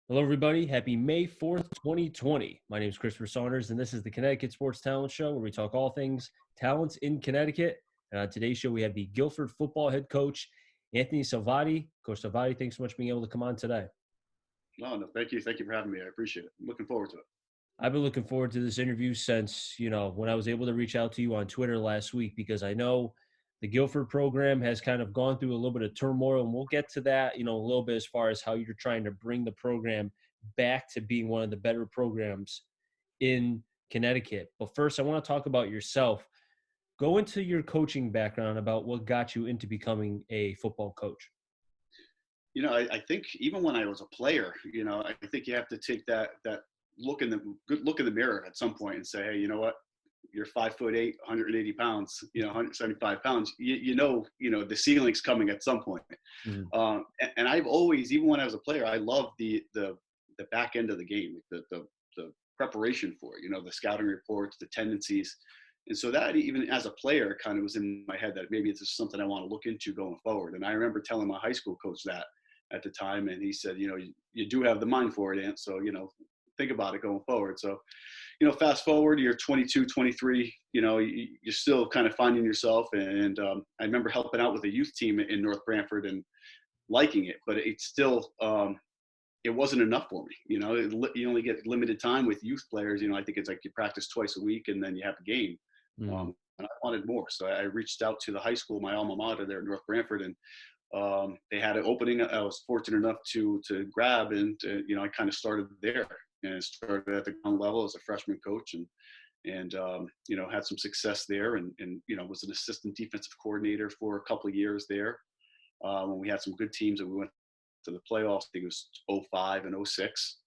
Hello, everybody. Happy May 4th, 2020. My name is Christopher Saunders, and this is the Connecticut Sports Talent Show, where we talk all things talents in Connecticut. And on today's show, we have the Guilford football head coach, Anthony Salvati. Coach Salvati, thanks so much for being able to come on today. No, thank you. Thank you for having me. I appreciate it. I'm looking forward to it. I've been looking forward to this interview since, when I was able to reach out to you on Twitter last week, because I know the Guilford program has kind of gone through a little bit of turmoil, and we'll get to that, a little bit as far as how you're trying to bring the program back to being one of the better programs in Connecticut. But first, I want to talk about yourself. Go into your coaching background about what got you into becoming a football coach. I think even when I was a player, I think you have to take that look in the good look in the mirror at some point and say, hey, you know what? You're 5'8", 180 pounds, 175 pounds. The ceiling's coming at some point. Mhm. And I've always, even when I was a player, I loved the back end of the game, the preparation for it. The scouting reports, the tendencies. And so that even as a player kind of was in my head that maybe it's just something I want to look into going forward. And I remember telling my high school coach that at the time, and he said, you do have the mind for it, Ant. So, think about it going forward. So, fast forward, you're 22, 23, you're still kind of finding yourself. And I remember helping out with a youth team in North Branford and liking it, but it's still, it wasn't enough for me. You only get limited time with youth players. I think it's like you practice twice a week and then you have a game. Mhm. And I wanted more. So I reached out to the high school, my alma mater there in North Branford, and they had an opening. I was fortunate enough to grab, and I kind of started there and started at the ground level as a freshman coach, and had some success there, and was an assistant defensive coordinator for a couple of years there when we had some good teams, and we went to the playoffs. I think it was '05 and '06.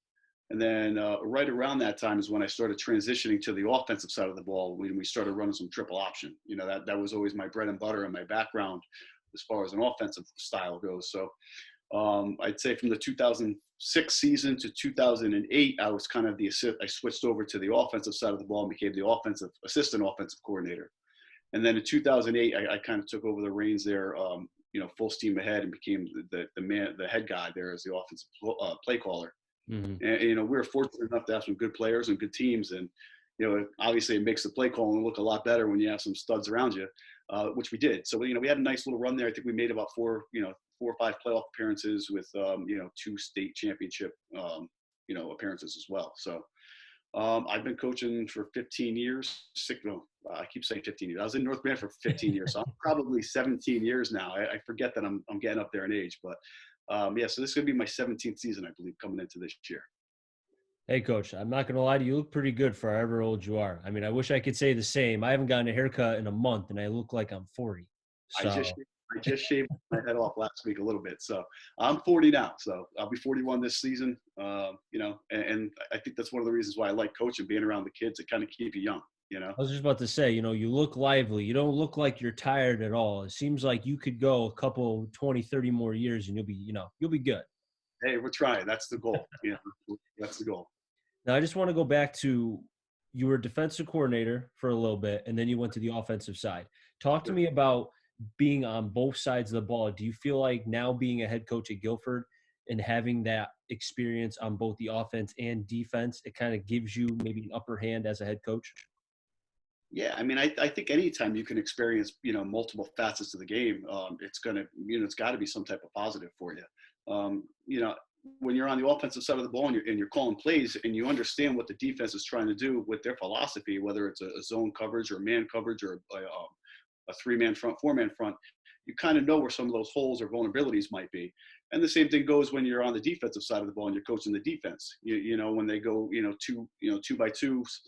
And then right around that time is when I started transitioning to the offensive side of the ball, when we started running some triple option. That was always my bread and butter and my background as far as an offensive style goes. So I'd say from the 2006 season to 2008, I was kind of I switched over to the offensive side of the ball and became the assistant offensive coordinator. And then in 2008, I kind of took over the reins there, full steam ahead, and became the head guy there as the offensive play caller. Mhm. And we were fortunate enough to have some good players and good teams, and obviously it makes the play calling look a lot better when you have some studs around you, which we did. So we had a nice little run there. I think we made about four or five playoff appearances with two state championship appearances as well. So I've been coaching for 15 years. I keep saying 15 years. I was in North Branford for 15 years, so I'm probably 17 years now. I forget that I'm getting up there in age, but so this is going to be my 17th season, I believe, coming into this year. Hey, Coach, I'm not going to lie to you. You look pretty good for however old you are. I mean, I wish I could say the same. I haven't gotten a haircut in a month, and I look like I'm 40. I just So, I just shaved my head off last week a little bit, so I'm 40 now. So I'll be 41 this season. And I think that's one of the reasons why I like coaching, being around the kids. It kind of keep you young. I was just about to say, you look lively. You don't look like you're tired at all. It seems like you could go a couple, 20, 30 more years, and you'll be good. Hey, we're trying. That's the goal. That's the goal. Now, I just want to go back to you were a defensive coordinator for a little bit, and then you went to the offensive side. Talk to Sure. me about being on both sides of the ball. Do you feel like now being a head coach at Guilford and having that experience on both the offense and defense, it kind of gives you maybe an upper hand as a head coach? Yeah, I mean, I think anytime you can experience, multiple facets of the game, it's got to be some type of positive for you. Um, you know, when you're on the offensive side of the ball and you're calling plays and you understand what the defense is trying to do with their philosophy, whether it's a zone coverage or man coverage or a three-man front, four-man front, you kind of know where some of those holes or vulnerabilities might be. And the same thing goes when you're on the defensive side of the ball and you're coaching the defense. When they go, two by twos,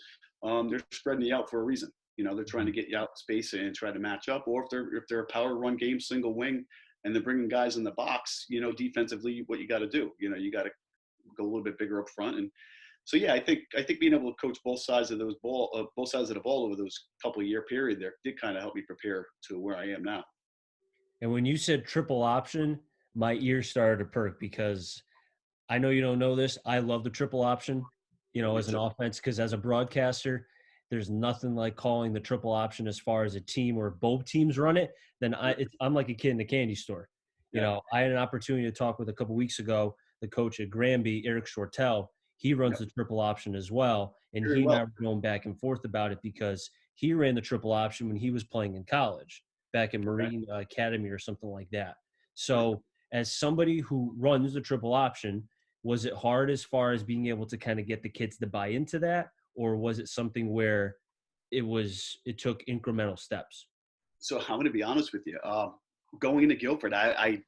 they're spreading you out for a reason. They're trying to get you out space and try to match up. Or if they're a power run game, single wing, and they're bringing guys in the box, defensively, what you got to do, you got to go a little bit bigger up front. And so, yeah, I think being able to coach both sides of both sides of the ball over those couple of year period there did kind of help me prepare to where I am now. And when you said triple option, my ears started to perk because I know you don't know this. I love the triple option, Me as an too. offense, because as a broadcaster, there's nothing like calling the triple option as far as a team or both teams run it. Then I'm like a kid in a candy store. Yeah. I had an opportunity to talk with a couple weeks ago the coach at Granby, Eric Shortell, he runs Yep. the triple option as well. And Very he and I well. were going back and forth about it because he ran the triple option when he was playing in college, back in Okay. Marine Academy or something like that. Right. So, as somebody who runs the triple option, was it hard as far as being able to kind of get the kids to buy into that, or was it something where it took incremental steps? So I'm going to be honest with you. Going into Guilford, I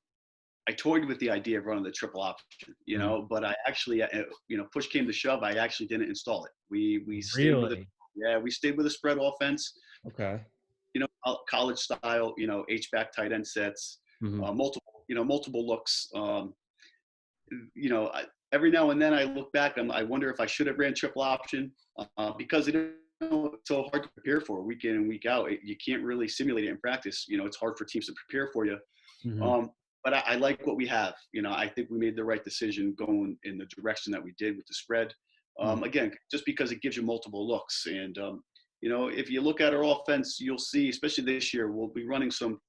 toyed with the idea of running the triple option, Mm. but I actually, push came to shove, I actually didn't install it. We stayed with it. Really? Yeah, we stayed with a spread offense, Okay. college style, H-back tight end sets, Mhm. multiple looks. Every now and then I look back, I wonder if I should have ran triple option because it's so hard to prepare for week in and week out. You can't really simulate it in practice. It's hard for teams to prepare for you. Mhm. Um, but I like what we have. I think we made the right decision going in the direction that we did with the spread. Mhm. Again, just because it gives you multiple looks. And, if you look at our offense, you'll see, especially this year, we'll be running some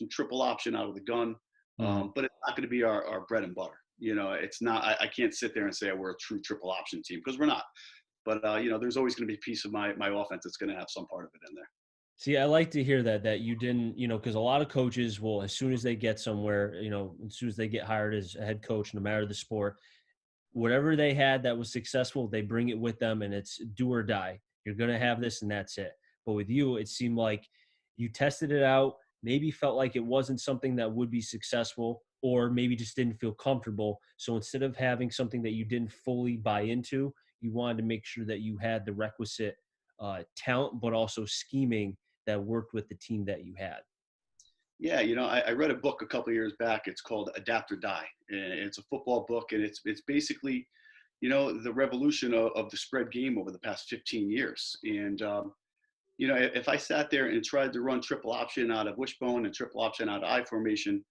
triple option out of the gun. Mhm. But it's not going to be our bread and butter. It's not, I can't sit there and say we're a true triple option team because we're not. But, there's always going to be a piece of my offense that's going to have some part of it in there. See, I like to hear that you didn't, because a lot of coaches will, as soon as they get somewhere, as soon as they get hired as a head coach, no matter the sport, whatever they had that was successful, they bring it with them and it's do or die. You're going to have this and that's it. But with you, it seemed like you tested it out, maybe felt like it wasn't something that would be successful, or maybe just didn't feel comfortable. So instead of having something that you didn't fully buy into, you wanted to make sure that you had the requisite talent, but also scheming that worked with the team that you had. Yeah, I read a book a couple of years back. It's called Adapt or Die. And it's a football book, and it's basically, the revolution of the spread game over the past 15 years. And if I sat there and tried to run triple option out of wishbone and triple option out of I formation,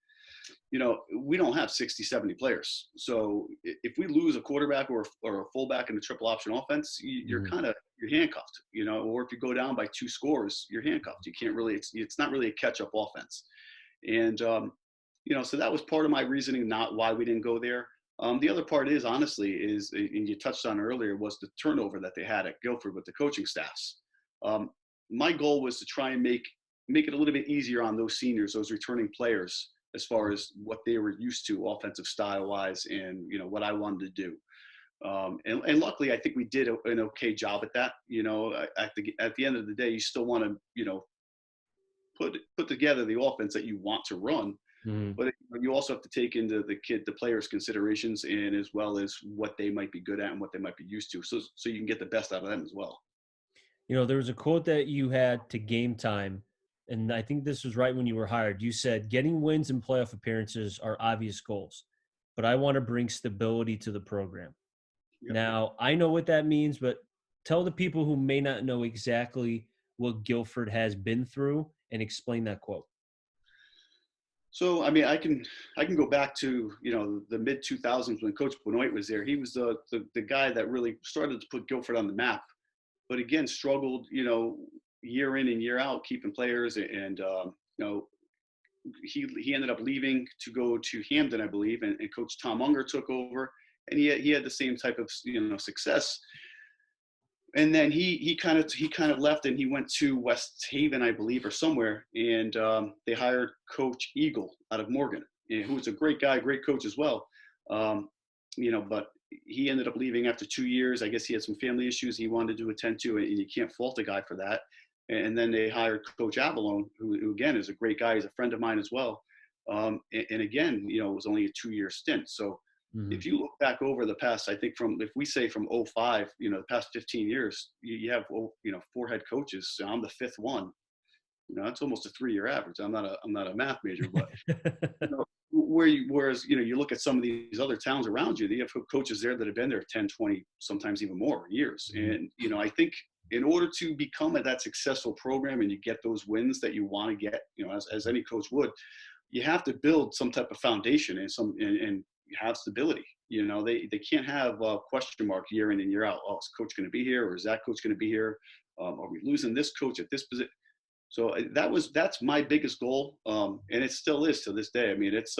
we don't have 60, 70 players. So if we lose a quarterback or a fullback in the triple option offense, Mhm. you're handcuffed, or if you go down by 2 scores, you're handcuffed. You can't really, it's not really a catch up offense. And, so that was part of my reasoning, not why we didn't go there. The other part is honestly and you touched on earlier, was the turnover that they had at Guilford with the coaching staffs. Um, my goal was to try and make it a little bit easier on those seniors, those returning players, as far as what they were used to offensive style wise and, what I wanted to do. And luckily, I think we did an okay job at that. At the end of the day, you still want to, put together the offense that you want to run, Mhm. but you also have to take into the players' considerations and as well as what they might be good at and what they might be used to, so you can get the best out of them as well. There was a quote that you had to Game Time, and I think this was right when you were hired. You said, "Getting wins and playoff appearances are obvious goals, but I want to bring stability to the program." Yep. Now, I know what that means, but tell the people who may not know exactly what Guilford has been through and explain that quote. So I mean, I can go back to the mid 2000s when Coach Benoit was there. He was the guy that really started to put Guilford on the map, but again struggled year in and year out keeping players and he ended up leaving to go to Hamden, I believe, and Coach Tom Unger took over, and he had the same type of success. And then he kind of left and he went to West Haven, I believe, or somewhere, and they hired Coach Eagle out of Morgan, who was a great guy, great coach as well. But he ended up leaving after 2 years. I guess he had some family issues he wanted to attend to, and you can't fault a guy for that. And then they hired Coach Avalone, who again is a great guy. He's a friend of mine as well. And again, it was only a 2-year stint. So Mhm. if you look back over the past, I think if we say from '05, the past 15 years, you have, 4 head coaches. So I'm the fifth one. That's almost a 3-year average. I'm not a math major, but whereas, you look at some of these other towns around you, they have coaches there that have been there 10, 20, sometimes even more years. Mhm. And, I think in order to become that successful program and you get those wins that you want to get, as any coach would, you have to build some type of foundation and have stability. They can't have a question mark year in and year out. Oh, is coach going to be here, or is that coach going to be here? Are we losing this coach at this position? So that's my biggest goal, and it still is to this day. I mean, it's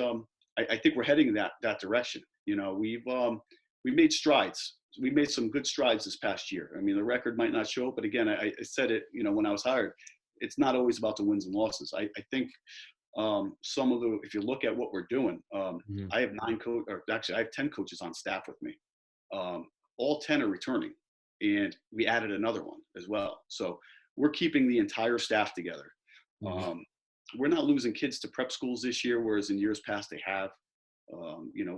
I think we're heading that direction. We've made strides. We made some good strides this past year. I mean, the record might not show, but again, I said it, when I was hired, it's not always about the wins and losses. I think if you look at what we're doing, Mhm. I have or actually I have 10 coaches on staff with me. Um, all 10 are returning, and we added another one as well. So we're keeping the entire staff together. Mhm. Um, we're not losing kids to prep schools this year, whereas in years past they have.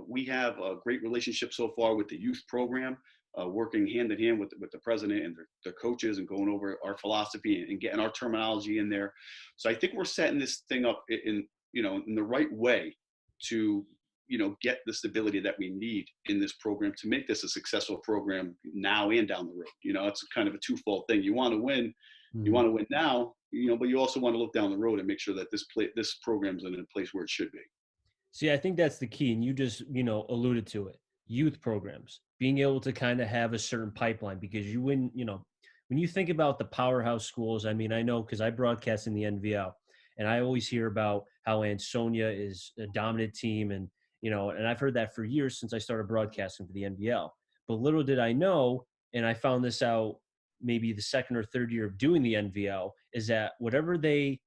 We have a great relationship so far with the youth program, working hand in hand with the president and the coaches, and going over our philosophy and getting our terminology in there. So I think we're setting this thing up in the right way to get the stability that we need in this program to make this a successful program now and down the road. It's kind of a twofold thing. You want to win, Mhm. now, but you also want to look down the road and make sure that this program's in a place where it should be. See, I think that's the key, and you just, alluded to it. Youth programs, being able to kind of have a certain pipeline because you wouldn't, when you think about the powerhouse schools, I mean, I know because I broadcast in the NVL, and I always hear about how Ansonia is a dominant team, and and I've heard that for years since I started broadcasting for the NVL. But little did I know, and I found this out maybe the second or third year of doing the NVL, is that whatever they,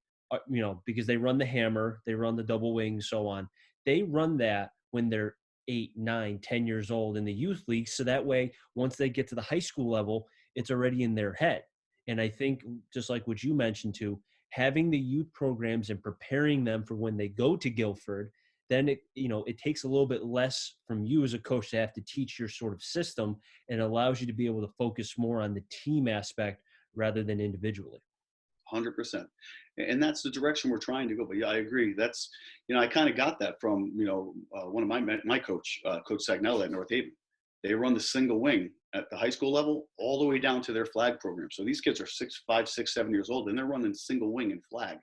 because they run the hammer, they run the double wing, so on, they run that when they're 8, 9, 10 years old in the youth league. So that way, once they get to the high school level, it's already in their head. And I think, just like what you mentioned too, having the youth programs and preparing them for when they go to Guilford, then it takes a little bit less from you as a coach to have to teach your sort of system, and allows you to be able to focus more on the team aspect rather than individually. 100%. And that's the direction we're trying to go. But yeah, I agree. I kind of got that from, one of my coach, Coach Sagnell at North Haven. They run the single wing at the high school level all the way down to their flag program. So these kids are 5, 6, 7 years old, and they're running single wing and flag.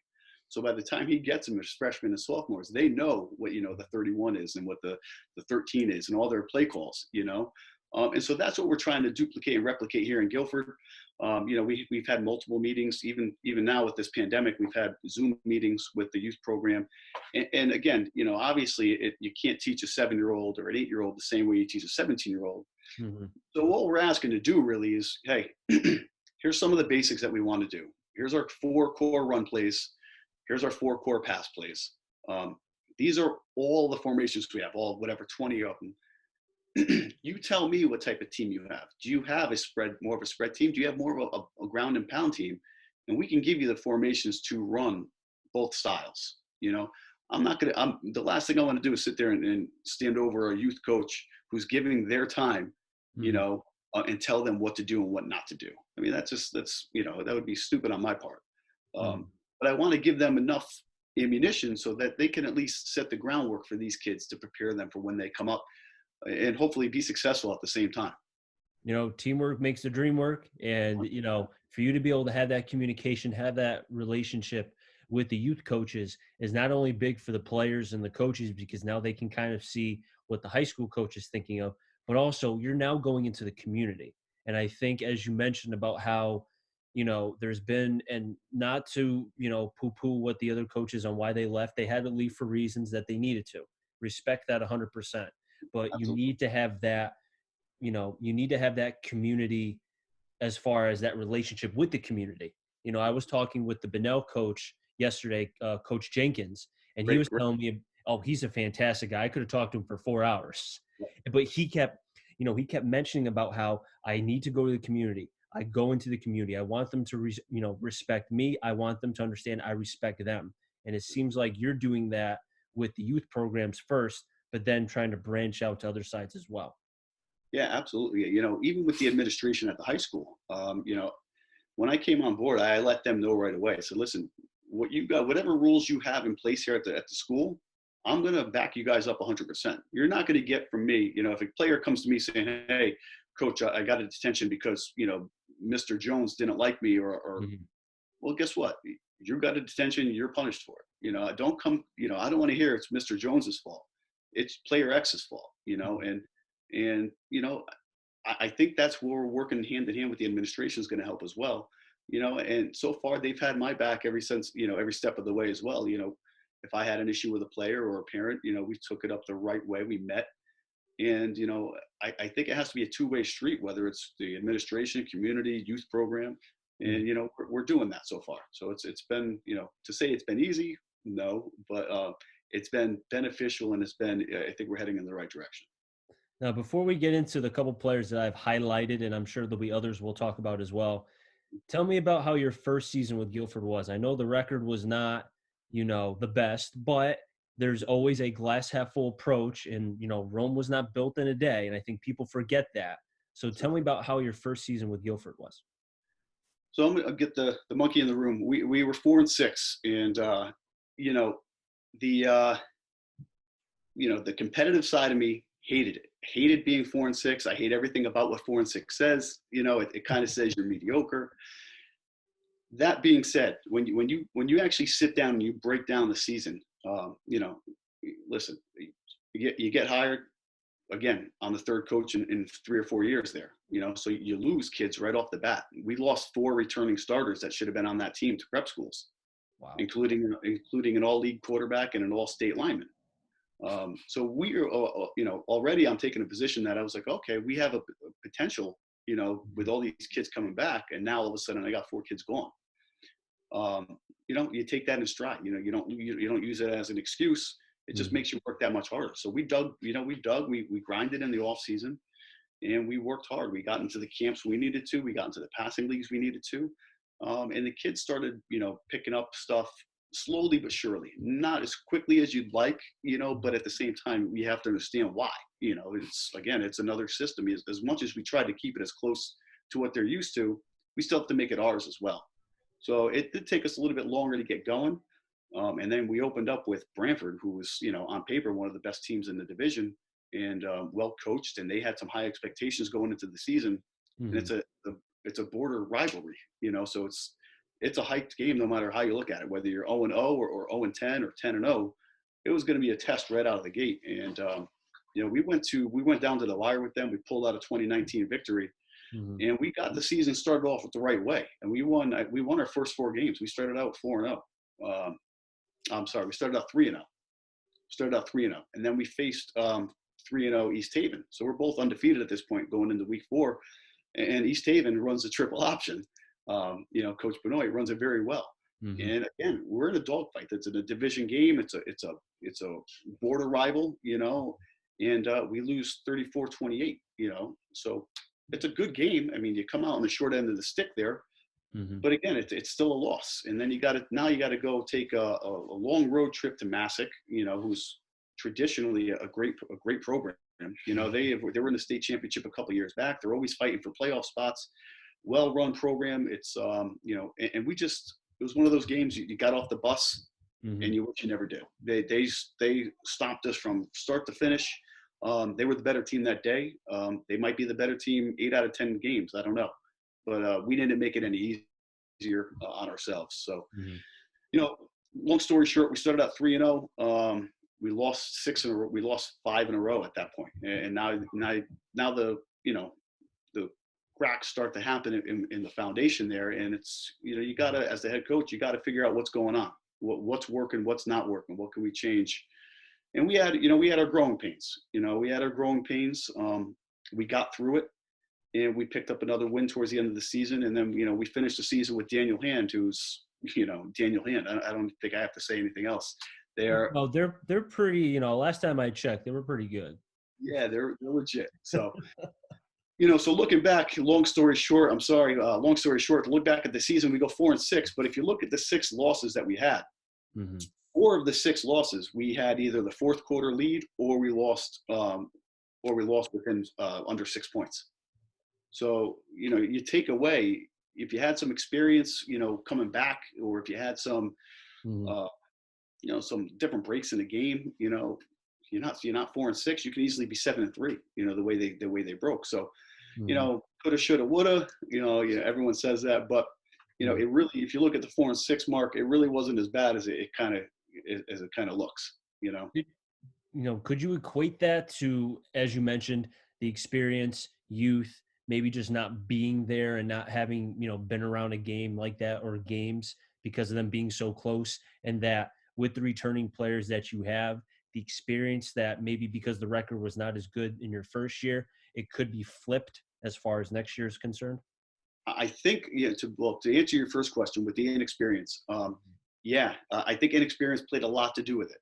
So by the time he gets them as freshmen and sophomores, they know what, the 31 is and what the 13 is and all their play calls. And so that's what we're trying to duplicate and replicate here in Guilford. We've had multiple meetings, even now with this pandemic, we've had Zoom meetings with the youth program. And again, obviously you can't teach a 7-year-old or an 8-year-old the same way you teach a 17-year-old. Mhm. So what we're asking to do really is, hey, here's some of the basics that we want to do. Here's our 4 core run plays. Here's our 4 core pass plays. Um, these are all the formations we have, all whatever 20 of them. You tell me what type of team you have. Do you have more of a spread team? Do you have more of a ground and pound team? And we can give you the formations to run both styles. The last thing I want to do is sit there and stand over a youth coach who's giving their time, Mhm. and tell them what to do and what not to do. I mean, that would be stupid on my part. Um, Mhm. but I want to give them enough ammunition so that they can at least set the groundwork for these kids to prepare them for when they come up and hopefully be successful at the same time. Teamwork makes the dream work. And, for you to be able to have that communication, have that relationship with the youth coaches is not only big for the players and the coaches, because now they can kind of see what the high school coach is thinking of, but also you're now going into the community. And I think, as you mentioned about how, there's been, and not to, poo poo what the other coaches on why they left, they had to leave for reasons that they needed to respect that 100%. But you Absolutely. need to have that community, as far as that relationship with the community. I was talking with the Benell coach yesterday, Coach Jenkins, and he Great, was great. telling me, oh, he's a fantastic guy. I could have talked to him for 4 hours, but he kept mentioning about how I need to go to the community. I go into the community. I want them to, respect me. I want them to understand I respect them. And it seems like you're doing that with the youth programs first, but then trying to branch out to other sides as well. Yeah, absolutely. Even with the administration at the high school, when I came on board, I let them know right away. I said, listen, whatever rules you have in place here at the school, I'm going to back you guys up 100%. You're not going to get from me, if a player comes to me saying, hey, coach, I got a detention because, Mr. Jones didn't like me or Mhm. well, guess what? You got a detention, you're punished for it. Don't come, I don't want to hear it's Mr. Jones's fault. It's player X's fault, Mhm. and I think that's where we're working hand in hand with the administration is going to help as well. And so far they've had my back every step of the way as well. if I had an issue with a player or a parent, we took it up the right way. We met. And, I think it has to be a two-way street, whether it's the administration, community, youth program. Mm. And, we're doing that so far. So it's been, to say it's been easy, no, but it's been beneficial, and I think we're heading in the right direction. Now, before we get into the couple players that I've highlighted, and I'm sure there'll be others we'll talk about as well, tell me about how your first season with Guilford was. I know the record was not, the best, but there's always a glass half full approach, and Rome was not built in a day, and I think people forget that. So tell me about how your first season with Guilford was. So I'm gonna get the monkey in the room. We were 4-6, and you know the the competitive side of me hated it. Hated being 4-6. I hate everything about what 4-6 says. It kind of says you're mediocre. That being said, when you actually sit down and you break down the season, listen, you get hired again. I'm the third coach in 3 or 4 years there. So you lose kids right off the bat. We lost 4 returning starters that should have been on that team to prep schools, Wow. including an all-league quarterback and an all-state lineman. So we are, already I'm taking a position that I was like, okay, we have a potential, with all these kids coming back, and now all of a sudden I got 4 kids gone. You take that in stride. You don't use it as an excuse. It just makes you work that much harder. So we dug, we grinded in the off season, and we worked hard. We got into the camps we needed to. We got into the passing leagues we needed to. And the kids started, picking up stuff slowly but surely. Not as quickly as you'd like, but at the same time, we have to understand why. It's another system. As much as we try to keep it as close to what they're used to, we still have to make it ours as well. So it did take us a little bit longer to get going. And then we opened up with Branford, who was, on paper, one of the best teams in the division, and well coached, and they had some high expectations going into the season. And it's a border rivalry, so it's a hyped game no matter how you look at it, whether you're 0-0 or 0-10 or 10-0. It was going to be a test right out of the gate. And we went down to the wire with them. We pulled out a 2019 victory, and we got the season started off with the right way. And we won our first 4 games. We started out 4-0. I'm sorry, we started out 3-0. And then we faced 3-0 East Haven. So we're both undefeated at this point going into week 4. And East Haven runs a triple option. Coach Benoit runs it very well. And again, we're in a dogfight. It's in a division game. It's a border rival, and we lose 34-28, so it's a good game. I mean, you come out on the short end of the stick there, but again, it's still a loss. And then you got to go take a long road trip to Massac, who's traditionally a great program. They were in the state championship a couple years back. They're always fighting for playoff spots. Well-run program. It's and it was one of those games you got off the bus and you wish you never did. They stopped us from start to finish. They were the better team that day. They might be the better team 8 out of 10 games. I don't know, but we didn't make it any easier on ourselves. So, long story short, we started out 3-0. We lost 6 in a row. We lost 5 in a row at that point. And now the the cracks start to happen in the foundation there. And it's, you gotta, as the head coach, you got to figure out what's going on, what's working, what's not working, what can we change. And we had our growing pains. We got through it, and we picked up another win towards the end of the season. And then, we finished the season with Daniel Hand, who's, Daniel Hand. I don't think I have to say anything else. They're pretty, last time I checked, they were pretty good. Yeah, they're legit. So, so looking back, long story short, to look back at the season, we go 4-6. But if you look at the 6 losses that we had, 4 of the 6 losses, we had either the fourth quarter lead or we lost within under 6 points. So, you take away, if you had some experience, coming back, or if you had some, some different breaks in the game, you're not 4-6. You can easily be 7-3. The way they broke. So, coulda, shoulda, woulda. Everyone says that, but it really, if you look at the 4-6 mark, it really wasn't as bad as it kind of looks. Could you equate that to, as you mentioned, the experience, youth, maybe just not being there and not having been around a game like that or games because of them being so close, and that with the returning players that you have, the experience that maybe because the record was not as good in your first year, it could be flipped as far as next year is concerned? I think, yeah, to answer your first question with the inexperience, yeah, I think inexperience played a lot to do with it.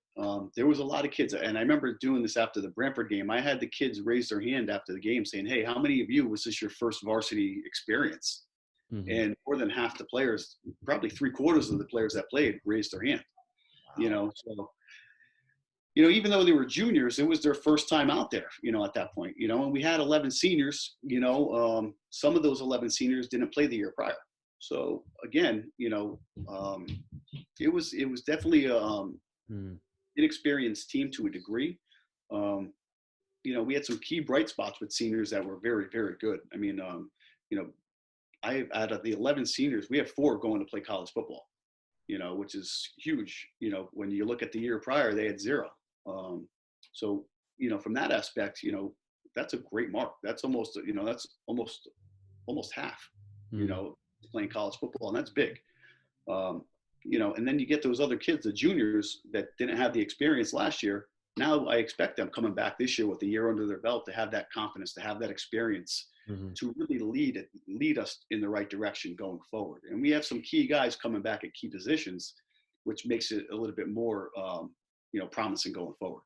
There was a lot of kids, and I remember doing this after the Brantford game. I had the kids raise their hand after the game saying, "Hey, how many of you was this your first varsity experience?" Mm-hmm. And more than half the players, probably three-quarters of the players that played, raised their hand. You Wow. know, so even though they were juniors, it was their first time out there, at that point, and we had 11 seniors, some of those 11 seniors didn't play the year prior. So again, it was definitely a Mm. inexperienced team to a degree. Um, we had some key bright spots with seniors that were very, very good. I mean, you know, out of the 11 seniors, we have four going to play college football, which is huge. When you look at the year prior, they had zero. Um, so, from that aspect, that's a great mark. That's almost half, you Mm. know, playing college football, and that's big. Um, and then you get those other kids, the juniors that didn't have the experience last year. Now I expect them coming back this year with a year under their belt to have that confidence, to have that experience, Mm-hmm. to really lead us in the right direction going forward. And we have some key guys coming back at key positions, which makes it a little bit more, promising going forward.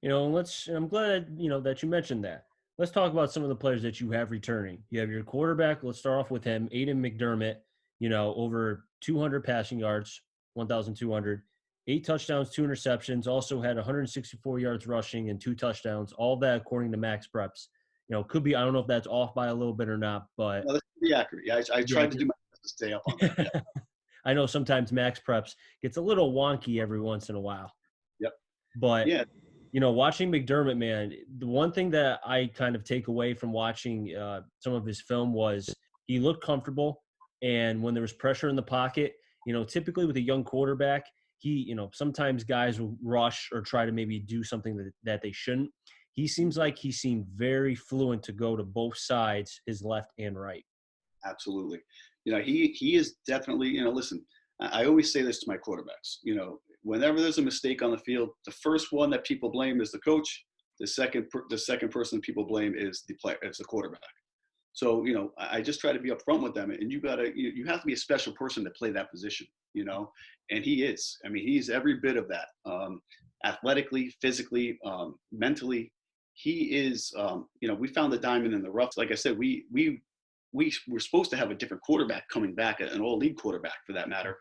And I'm glad, that you mentioned that. Let's talk about some of the players that you have returning. You have your quarterback. Let's start off with him, Aiden McDermott, over 200 passing yards, 1,200, 8 touchdowns, 2 interceptions, also had 164 yards rushing and 2 touchdowns, all that according to Max Preps. Could be, I don't know if that's off by a little bit or not, but No, that's pretty accurate. Yeah, I yeah, tried to do my best to stay up on that. Yeah. I know sometimes Max Preps gets a little wonky every once in a while, Yep. but Yeah. watching McDermott, man, the one thing that I kind of take away from watching some of his film was he looked comfortable. And when there was pressure in the pocket, typically with a young quarterback, sometimes guys will rush or try to maybe do something that they shouldn't. He seems like he seemed very fluent to go to both sides, his left and right. Absolutely. He is definitely, listen, I always say this to my quarterbacks, whenever there's a mistake on the field, the first one that people blame is the coach. The second person people blame is the player, it's the quarterback. So, I just try to be upfront with them, and you have to be a special person to play that position, and he is. I mean, he's every bit of that. Athletically, physically, mentally, he is. We found the diamond in the rough. Like I said, we were supposed to have a different quarterback coming back, an all league quarterback for that matter.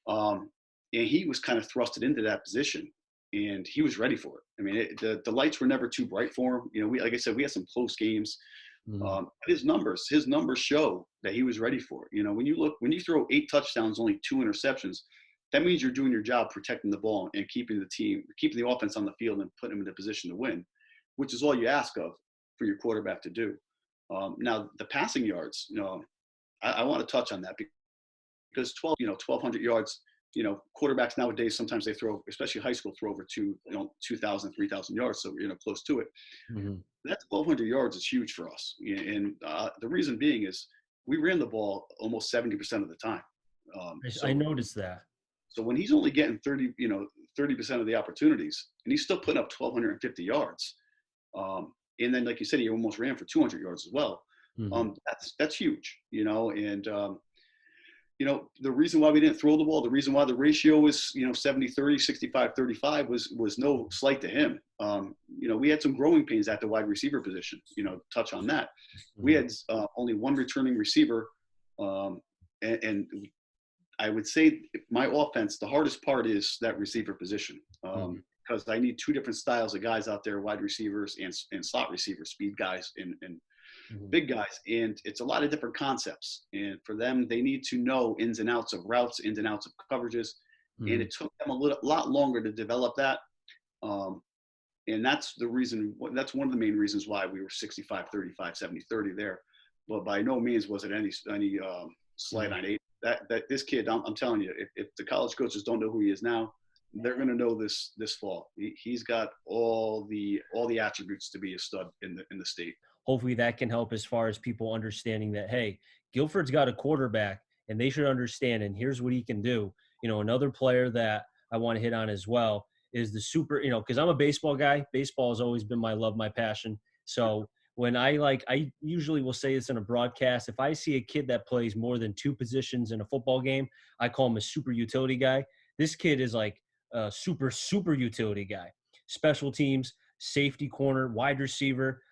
Um, and he was kind of thrusted into that position, and he was ready for it. I mean, the lights were never too bright for him. Like I said, we had some close games. Mhm. His numbers show that he was ready for it. When you throw 8 touchdowns, only 2 interceptions, that means you're doing your job protecting the ball and keeping the offense on the field and putting them in a position to win, which is all you ask of for your quarterback to do. Now the passing yards, I want to touch on that because 1,200 yards, quarterbacks nowadays, sometimes they throw, especially high school, throw over 2,000, 3,000 yards. So, close to it. Mhm. That 1,200 yards is huge for us. And the reason being is we ran the ball almost 70% of the time. I noticed that. So when he's only getting 30% of the opportunities, and he's still putting up 1,250 yards, and then, like you said, he almost ran for 200 yards as well. Mhm. That's huge, and the reason why we didn't throw the ball, the reason why the ratio was 70-30, 65-35 was no slight to him. We had some growing pains at the wide receiver position. Touch on that. We Mhm. had only one returning receiver, and I would say my offense, the hardest part is that receiver position. Mhm. Because I need two different styles of guys out there, wide receivers and slot receivers, speed guys and Mhm. big guys. And it's a lot of different concepts. And for them, they need to know ins and outs of routes, ins and outs of coverages. And Mhm. it took them lot longer to develop that. Um, and that's that's one of the main reasons why we were 65-35, 70-30 there. But by no means was it any slight Mhm. on eight. That this kid, I'm telling you, if the college coaches don't know who he is now, they're going to know this fall. He's got all the attributes to be a stud in the state. Hopefully that can help as far as people understanding that, hey, Guilford's got a quarterback and they should understand, and here's what he can do. Another player that I want to hit on as well is the super, because I'm a baseball guy. Baseball has always been my love, my passion. So when I usually will say this in a broadcast. If I see a kid that plays more than two positions in a football game, I call him a super utility guy. This kid is like a super utility guy. Special teams, safety corner, wide receiver.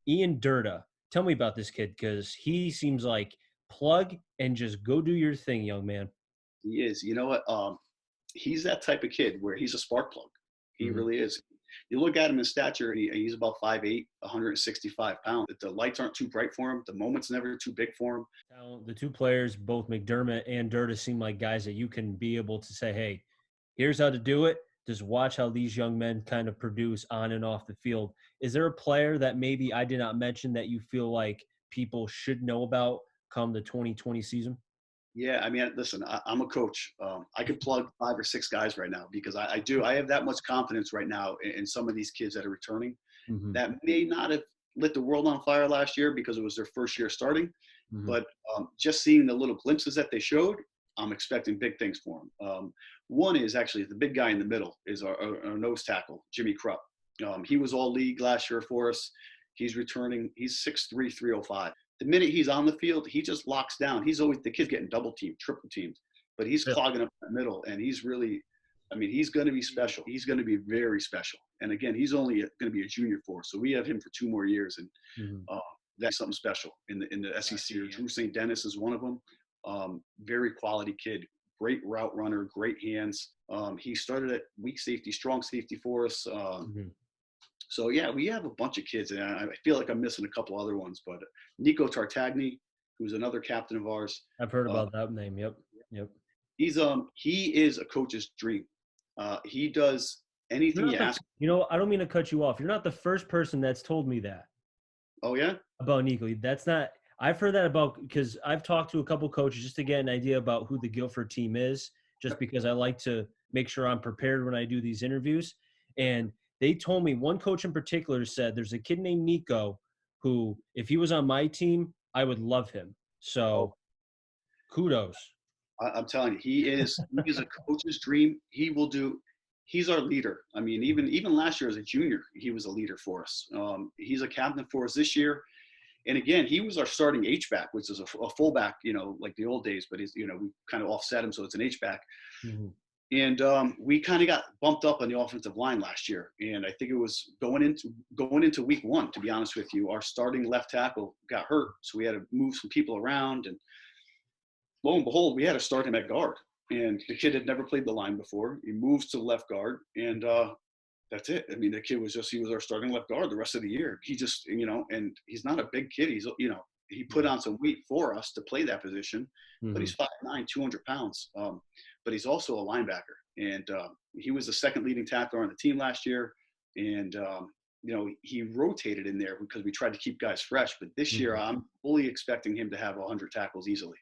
Ian Durda. Tell me about this kid because he seems like plug and just go do your thing, young man. He is. You know what? He's that type of kid where he's a spark plug. He Mhm. really is. You look at him in stature, he's about 5'8", 165 pounds. The lights aren't too bright for him. The moment's never too big for him. The two players, both McDermott and Durda, seem like guys that you can be able to say, hey, here's how to do it. Just watch how these young men kind of produce on and off the field. Is there a player that maybe I did not mention that you feel like people should know about come the 2020 season? Yeah, I mean, listen, I'm a coach. I could plug 5 or 6 guys right now because I do. I have that much confidence right now in some of these kids that are returning Hmm. that may not have lit the world on fire last year because it was their first year starting. Hmm. But just seeing the little glimpses that they showed, I'm expecting big things for them. One is actually the big guy in the middle is our nose tackle, Jimmy Krupp. He was all league last year for us. He's returning. He's 6'3", 305. The minute he's on the field, he just locks down. He's always the kid's getting double teamed, triple teamed, but he's Really? clogging up that middle, and he's really, I mean, he's going to be special. He's going to be very special. And again, he's only going to be a junior for us, so we have him for 2 more years, and Hmm. uh, that's something special in the SEC. Drew St. Dennis is one of them. Very quality kid, great route runner, great hands. He started at weak safety, strong safety for us. Hmm. So yeah, we have a bunch of kids, and I feel like I'm missing a couple other ones. But Nico Tartagni, who's another captain of ours, I've heard uh, about that name. Yep. Yep. he is a coach's dream. He does You're anything not you the, ask. I don't mean to cut you off. You're not the first person that's told me that. Oh yeah, About Nico. That's not. I've heard that about because I've talked to a couple coaches just to get an idea about who the Guilford team is, just because I like to make sure I'm prepared when I do these interviews. And they told me one coach in particular said there's a kid named Nico who, if he was on my team, I would love him. oh, So kudos. I'm telling you, he is a coach's dream. He will do. He's our leader. I mean, even last year as a junior, he was a leader for us. He's a captain for us this year. And again, he was our starting H-back, which is a fullback, like the old days, but we kind of offset him, so it's an H-back. Mhm. And we kind of got bumped up on the offensive line last year. And I think it was going into week 1, to be honest with you, our starting left tackle got hurt. So we had to move some people around. And lo and behold, we had to start him at guard. And the kid had never played the line before. He moves to left guard. And that's it. I mean, the kid he was our starting left guard the rest of the year. He just, and he's not a big kid. He put on some weight for us to play that position, but he's Mhm. 5'9", 200 pounds. But he's also a linebacker. And he was the second leading tackler on the team last year. And, he rotated in there because we tried to keep guys fresh. But this year, Mhm. I'm fully expecting him to have 100 tackles easily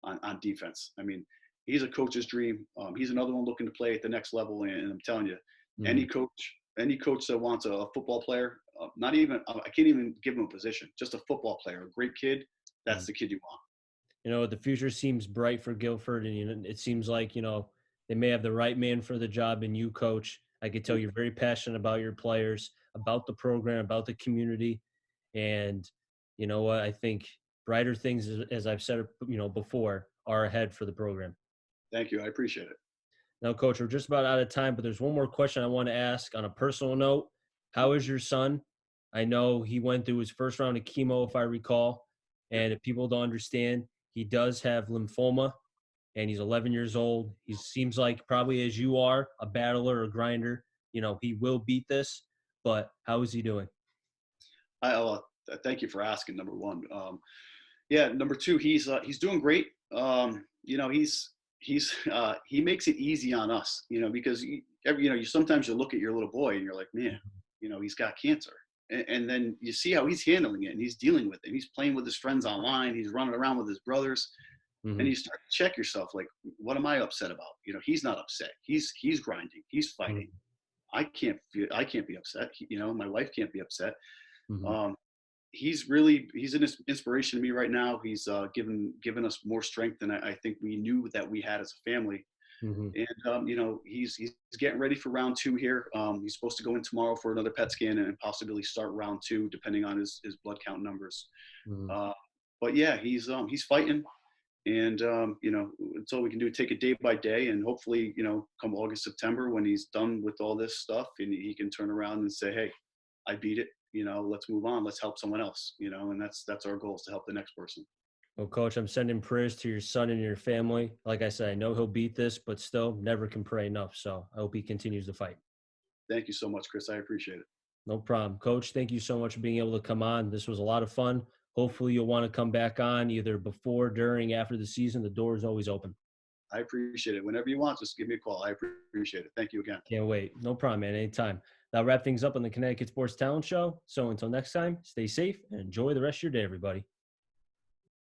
on defense. I mean, he's a coach's dream. He's another one looking to play at the next level. And I'm telling you, any Mhm. coach, any coach that wants a football player, not even I can't even give him a position, just a football player, a great kid. That's Mhm. the kid you want. The future seems bright for Guilford, and it seems like they may have the right man for the job in you, coach. I could tell you're very passionate about your players, about the program, about the community, and you know what? I think brighter things, as I've said, before, are ahead for the program. Thank you. I appreciate it. Now, coach, we're just about out of time, but there's one more question I want to ask on a personal note. How is your son? I know he went through his first round of chemo, if I recall, Yeah. and if people don't understand, he does have lymphoma and he's 11 years old. He seems like probably as you are, a battler, a grinder. He will beat this, but how is he doing? Thank you for asking. Number one. Yeah. Number two, he's doing great. He makes it easy on us. Because you sometimes you look at your little boy and you're like, man, he's got cancer. And then you see how he's handling it and he's dealing with it. He's playing with his friends online. He's running around with his brothers. And Hmm. you start to check yourself, like, what am I upset about? He's not upset. He's grinding. He's fighting. Hmm. I can't be upset. My wife can't be upset. Hmm. Um, he's an inspiration to me right now. He's given us more strength than I think we knew that we had as a family. Mhm. And he's getting ready for round two here. He's supposed to go in tomorrow for another PET scan and possibly start round two, depending on his blood count numbers. Mhm. Uh, but yeah, he's fighting, and it's all we can do. Take it day by day, and hopefully, come August, September, when he's done with all this stuff, and he can turn around and say, "Hey, I beat it. Let's move on. Let's help someone else." And that's our goal, is to help the next person. Well, coach, I'm sending prayers to your son and your family. Like I said, I know he'll beat this, but still never can pray enough. So I hope he continues to fight. Thank you so much, Chris. I appreciate it. No problem. Coach, thank you so much for being able to come on. This was a lot of fun. Hopefully you'll want to come back on either before, during, after the season. The door is always open. I appreciate it. Whenever you want, just give me a call. I appreciate it. Thank you again. Can't wait. No problem, man. Anytime. That'll wrap things up on the Connecticut Sports Talent Show. So until next time, stay safe and enjoy the rest of your day, everybody.